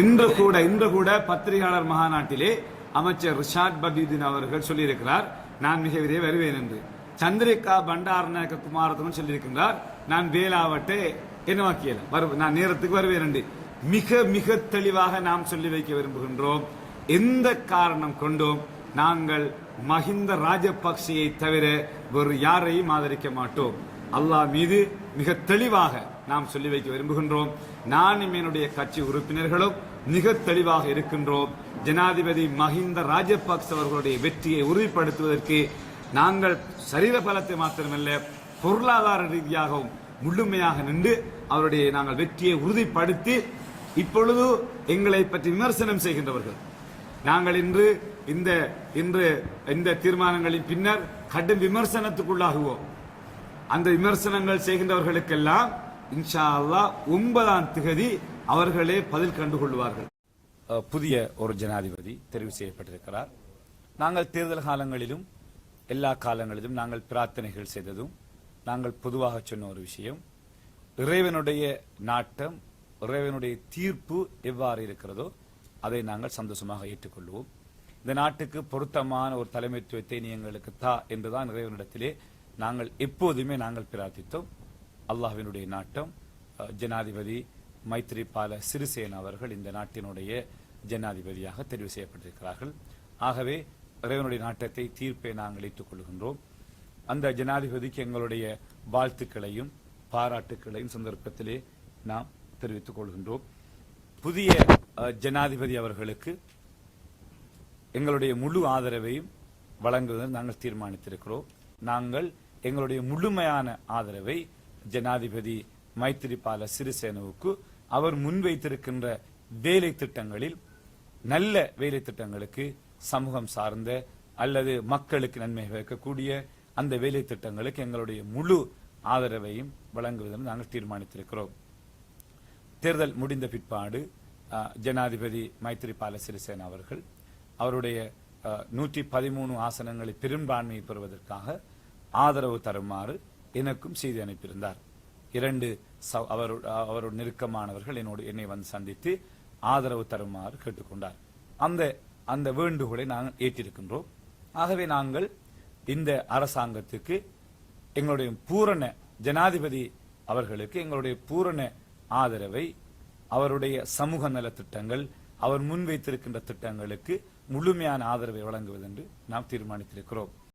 இன்று கூட பத்திரிகையாளர் மகாநாட்டிலே அமைச்சர் ரிஷாட் பதீதீன் அவர்கள் சொல்லியிருக்கிறார், நான் மிக விரைவில் வருவேன் என்று. சந்திரிகா பண்டாரநாயக்க குமாரத்துடன் சொல்லியிருக்கிறார், நான் வேலாவட்டே என்ன நான் நேரத்துக்கு வருவேன் என்று. மிக மிக தெளிவாக நாம் சொல்லி வைக்க விரும்புகின்றோம். எந்த காரணம் கொண்டோம் நாங்கள் மஹிந்த ராஜபக்சேயை தவிர வேறு யாரையும் ஆதரிக்க மாட்டோம். அல்லாஹ் மீது மிக தெளிவாக நாம் சொல்லி வைக்க விரும்புகின்றோம். நானும் என்னுடைய கட்சி உறுப்பினர்களும் மிக தெளிவாக இருக்கின்றோம். ஜனாதிபதி மஹிந்த ராஜபக்ச அவர்களுடைய வெற்றியை உறுதிப்படுத்துவதற்கு நாங்கள் சரீர பலத்தை மாத்திரமல்ல பொருளாதார ரீதியாகவும் முழுமையாக நின்று அவருடைய நாங்கள் வெற்றியை உறுதிப்படுத்தி, இப்பொழுது எங்களை பற்றி விமர்சனம் செய்கின்றவர்கள் நாங்கள் இன்று இந்த தீர்மானங்களின் பின்னர் கடும் விமர்சனத்துக்குள்ளாகுவோம். அந்த விமர்சனங்கள் செய்கின்றவர்களுக்கெல்லாம் இன்ஷா அல்லாஹ் 9ஆம் தேதி அவர்களே பதில் கண்டுகொள்வார்கள். புதிய ஒரு ஜனாதிபதி தெரிவு செய்யப்பட்டிருக்கிறார். நாங்கள் தேர்தல் காலங்களிலும் எல்லா காலங்களிலும் நாங்கள் பிரார்த்தனைகள் செய்ததும் நாங்கள் பொதுவாக சொன்ன ஒரு விஷயம், இறைவனுடைய நாட்டம், இறைவனுடைய தீர்ப்பு எவ்வாறு இருக்கிறதோ அதை நாங்கள் சந்தோஷமாக ஏற்றுக்கொள்வோம். இந்த நாட்டுக்கு பொருத்தமான ஒரு தலைமைத்துவத்தை நீ எங்களுக்கு தா என்றுதான் இறைவனிடத்திலே நாங்கள் எப்போதுமே நாங்கள் பிரார்த்தித்தோம். அல்லாஹ்வினுடைய நாட்டம், ஜனாதிபதி மைத்ரிபால சிறிசேன அவர்கள் இந்த நாட்டினுடைய ஜனாதிபதியாக தெரிவு செய்யப்பட்டிருக்கிறார்கள். ஆகவே இறைவனுடைய நாட்டத்தை தீர்ப்பை நாங்கள் ஏற்றுக்கொள்கின்றோம். அந்த ஜனாதிபதிக்கு எங்களுடைய வாழ்த்துக்களையும் பாராட்டுக்களையும் சந்தர்ப்பத்திலே நாம் தெரிவித்துக் கொள்கின்றோம். புதிய ஜனாதிபதி அவர்களுக்கு எங்களுடைய முழு ஆதரவையும் வழங்குவதை நாங்கள் தீர்மானித்திருக்கிறோம். நாங்கள் எங்களுடைய முழுமையான ஆதரவை ஜனாதிபதி மைத்ரிபால சிறிசேனவுக்கு அவர் முன்வைத்திருக்கின்ற வேலை திட்டங்களில், நல்ல வேலை திட்டங்களுக்கு, சமூகம் சார்ந்த அல்லது மக்களுக்கு நன்மை வைக்கக்கூடிய அந்த வேலை திட்டங்களுக்கு எங்களுடைய முழு ஆதரவையும் வழங்குவதென நாங்கள் தீர்மானித்திருக்கிறோம். தேர்தல் முடிந்த பிற்பாடு ஜனாதிபதி மைத்ரிபால சிறிசேன அவர்கள் அவருடைய 113 ஆசனங்களை பெரும்பான்மையை பெறுவதற்காக ஆதரவு தருமாறு எனக்கும் செய்தி அனுப்பியிருந்தார். 2 அவருடைய நெருக்கமானவர்கள் என்னை வந்து சந்தித்து ஆதரவு தருமாறு கேட்டுக்கொண்டார். அந்த வேண்டுகோளை நாங்கள் ஏற்றிருக்கின்றோம். ஆகவே நாங்கள் இந்த அரசாங்கத்துக்கு எங்களுடைய பூரண ஜனாதிபதி அவர்களுக்கு எங்களுடைய பூரண ஆதரவை, அவருடைய சமூக நல திட்டங்கள், அவர் முன்வைத்திருக்கின்ற திட்டங்களுக்கு முழுமையான ஆதரவை வழங்குவதென்று நாம் தீர்மானித்திருக்கிறோம்.